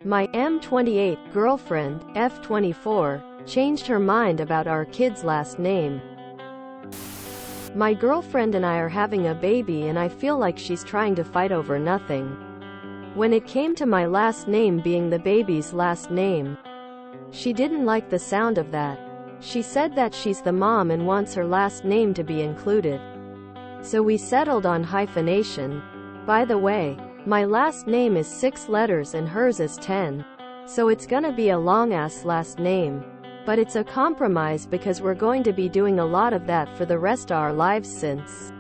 My M28 girlfriend, F24, changed her mind about our kid's last name. My girlfriend and I are having a baby and I feel like she's trying to fight over nothing. When it came to my last name being the baby's last name, she didn't like the sound of that. She said that she's the mom and wants her last name to be included. So we settled on hyphenation. By the way, my last name is 6 letters and hers is 10. So it's gonna be a long-ass last name. But it's a compromise because we're going to be doing a lot of that for the rest of our lives since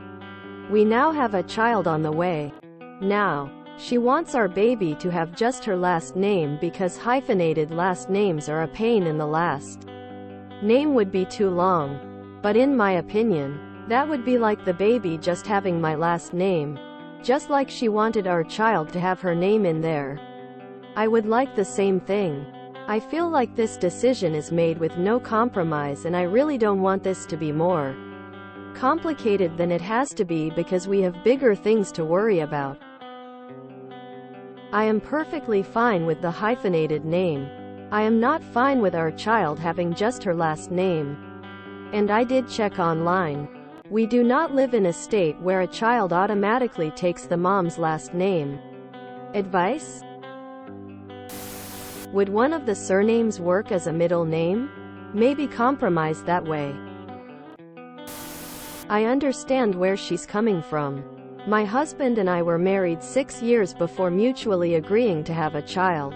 we now have a child on the way. Now, she wants our baby to have just her last name because hyphenated last names are a pain in the last name would be too long. But in my opinion, that would be like the baby just having my last name. Just like she wanted our child to have her name in there. I would like the same thing. I feel like this decision is made with no compromise and I really don't want this to be more complicated than it has to be because we have bigger things to worry about. I am perfectly fine with the hyphenated name. I am not fine with our child having just her last name. And I did check online. We do not live in a state where a child automatically takes the mom's last name. Advice? Would one of the surnames work as a middle name? Maybe compromise that way. I understand where she's coming from. My husband and I were married 6 years before mutually agreeing to have a child.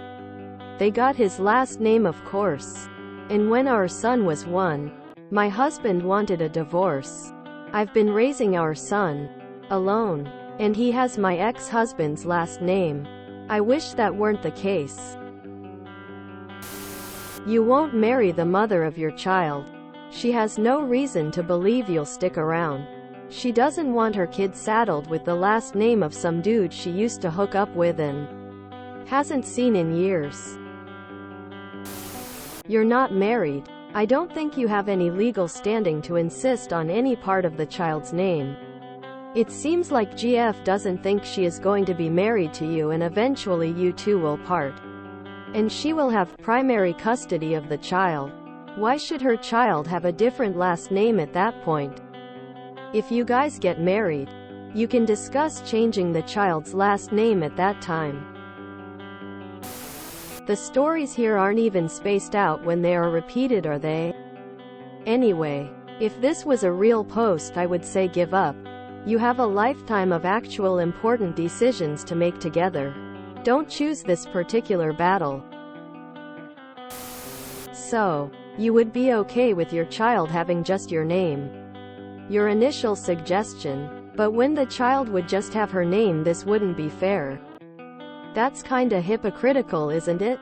They got his last name, of course. And when our son was 1, my husband wanted a divorce. I've been raising our son alone, and he has my ex-husband's last name. I wish that weren't the case. You won't marry the mother of your child. She has no reason to believe you'll stick around. She doesn't want her kid saddled with the last name of some dude she used to hook up with and hasn't seen in years. You're not married. I don't think you have any legal standing to insist on any part of the child's name. It seems like GF doesn't think she is going to be married to you and eventually you two will part. And she will have primary custody of the child. Why should her child have a different last name at that point? If you guys get married, you can discuss changing the child's last name at that time. The stories here aren't even spaced out when they are repeated, are they? Anyway, if this was a real post I would say give up. You have a lifetime of actual important decisions to make together. Don't choose this particular battle. So, you would be okay with your child having just your name? Your initial suggestion. But when the child would just have her name, this wouldn't be fair. That's kinda hypocritical, isn't it?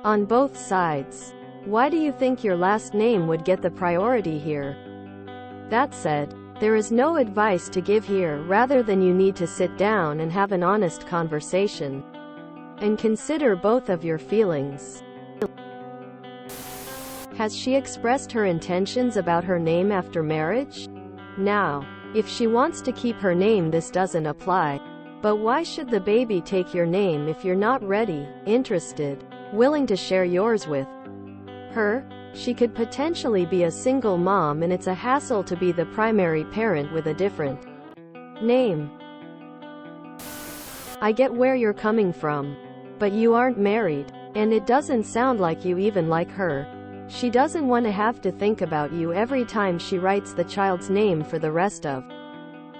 On both sides. Why do you think your last name would get the priority here? That said, there is no advice to give here rather than you need to sit down and have an honest conversation. And consider both of your feelings. Has she expressed her intentions about her name after marriage? Now, if she wants to keep her name, this doesn't apply. But why should the baby take your name if you're not ready, interested, willing to share yours with her? She could potentially be a single mom and it's a hassle to be the primary parent with a different name. I get where you're coming from. But you aren't married. And it doesn't sound like you even like her. She doesn't want to have to think about you every time she writes the child's name for the rest of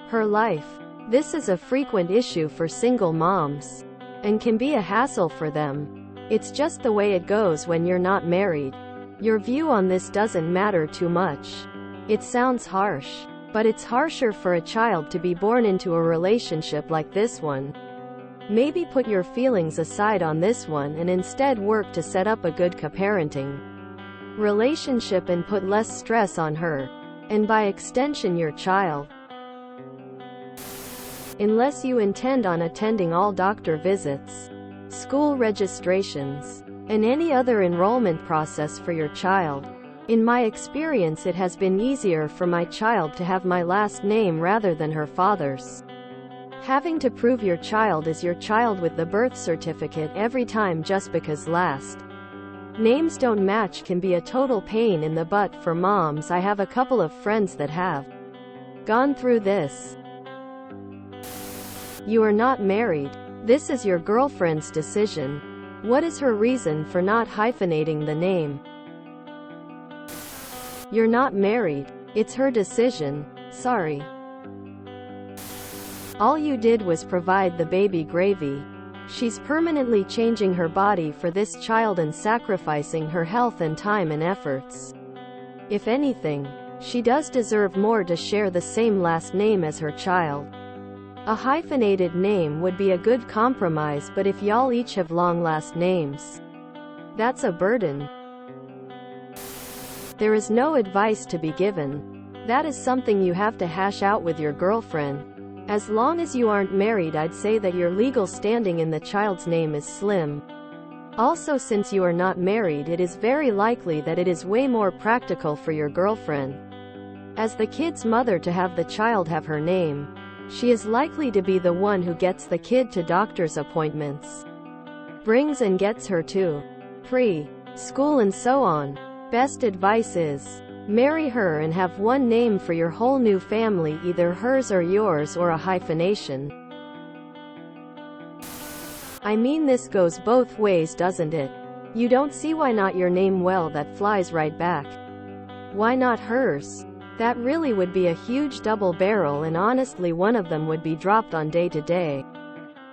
her life. This is a frequent issue for single moms, and can be a hassle for them. It's just the way it goes when you're not married. Your view on this doesn't matter too much. It sounds harsh, but it's harsher for a child to be born into a relationship like this one. Maybe put your feelings aside on this one and instead work to set up a good co-parenting relationship and put less stress on her, and by extension your child. Unless you intend on attending all doctor visits, school registrations, and any other enrollment process for your child. In my experience, it has been easier for my child to have my last name rather than her father's. Having to prove your child is your child with the birth certificate every time just because last names don't match can be a total pain in the butt for moms. I have a couple of friends that have gone through this. You are not married. This is your girlfriend's decision. What is her reason for not hyphenating the name? You're not married. It's her decision. Sorry. All you did was provide the baby gravy. She's permanently changing her body for this child and sacrificing her health and time and efforts. If anything, she does deserve more to share the same last name as her child. A hyphenated name would be a good compromise, but if y'all each have long last names, that's a burden. There is no advice to be given. That is something you have to hash out with your girlfriend. As long as you aren't married, I'd say that your legal standing in the child's name is slim. Also, since you are not married, it is very likely that it is way more practical for your girlfriend, as the kid's mother, to have the child have her name. She is likely to be the one who gets the kid to doctor's appointments, brings and gets her to pre-school and so on. Best advice is, marry her and have one name for your whole new family, either hers or yours, or a hyphenation. I mean, this goes both ways, doesn't it? You don't see why not your name? Well, that flies right back. Why not hers? That really would be a huge double barrel, and honestly one of them would be dropped on day-to-day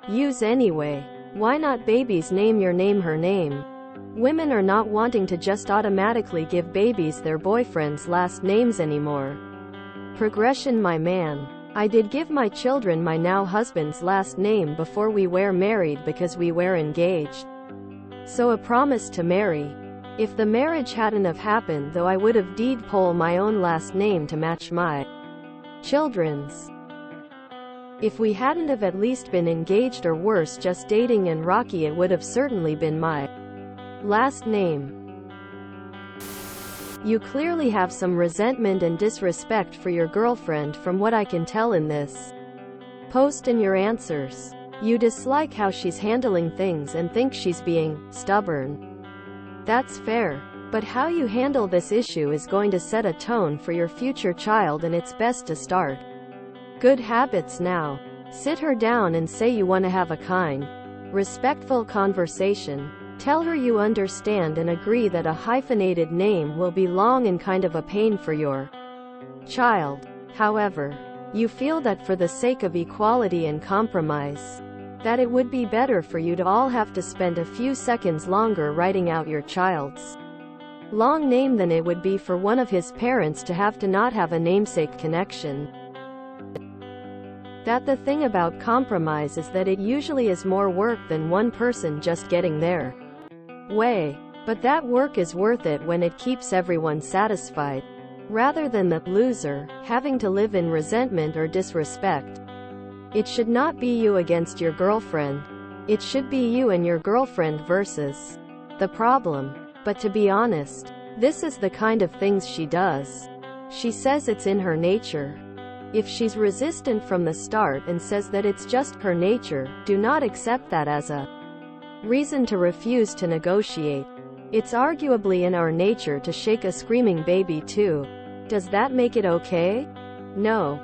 use anyway. Why not baby's name your name, her name? Women are not wanting to just automatically give babies their boyfriend's last names anymore. Progression, my man. I did give my children my now husband's last name before we were married because we were engaged. So a promise to marry. If the marriage hadn't have happened though, I would have deed poll my own last name to match my children's. If we hadn't have at least been engaged, or worse, just dating and rocky, it would have certainly been my last name. You clearly have some resentment and disrespect for your girlfriend from what I can tell in this post and your answers. You dislike how she's handling things and think she's being stubborn. That's fair. But how you handle this issue is going to set a tone for your future child, and it's best to start good habits now. Sit her down and say you want to have a kind, respectful conversation. Tell her you understand and agree that a hyphenated name will be long and kind of a pain for your child. However, you feel that for the sake of equality and compromise, that it would be better for you to all have to spend a few seconds longer writing out your child's long name than it would be for one of his parents to have to not have a namesake connection. That the thing about compromise is that it usually is more work than one person just getting their way. But that work is worth it when it keeps everyone satisfied, rather than the loser having to live in resentment or disrespect. It should not be you against your girlfriend. It should be you and your girlfriend versus the problem. But to be honest, this is the kind of things she does. She says it's in her nature. If she's resistant from the start and says that it's just her nature, do not accept that as a reason to refuse to negotiate. It's arguably in our nature to shake a screaming baby too. Does that make it okay? No.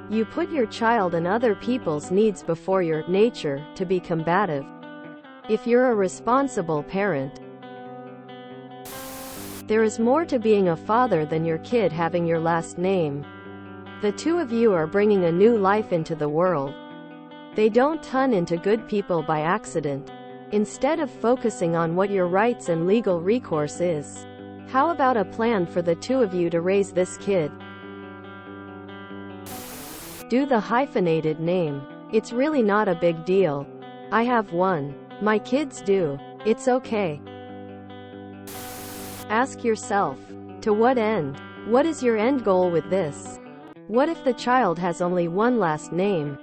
You put your child and other people's needs before your nature to be combative. If you're a responsible parent, there is more to being a father than your kid having your last name. The two of you are bringing a new life into the world. They don't turn into good people by accident. Instead of focusing on what your rights and legal recourse is, how about a plan for the two of you to raise this kid? Do the hyphenated name. It's really not a big deal. I have one. My kids do. It's okay. Ask yourself, to what end? What is your end goal with this? What if the child has only one last name?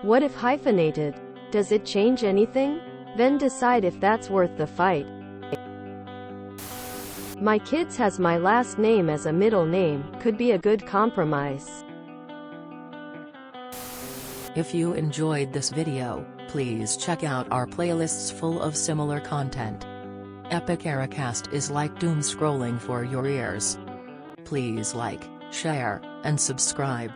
What if hyphenated? Does it change anything? Then decide if that's worth the fight. My kids has my last name as a middle name, could be a good compromise. If you enjoyed this video, please check out our playlists full of similar content. Epic Ericast is like doom scrolling for your ears. Please like, share, and subscribe.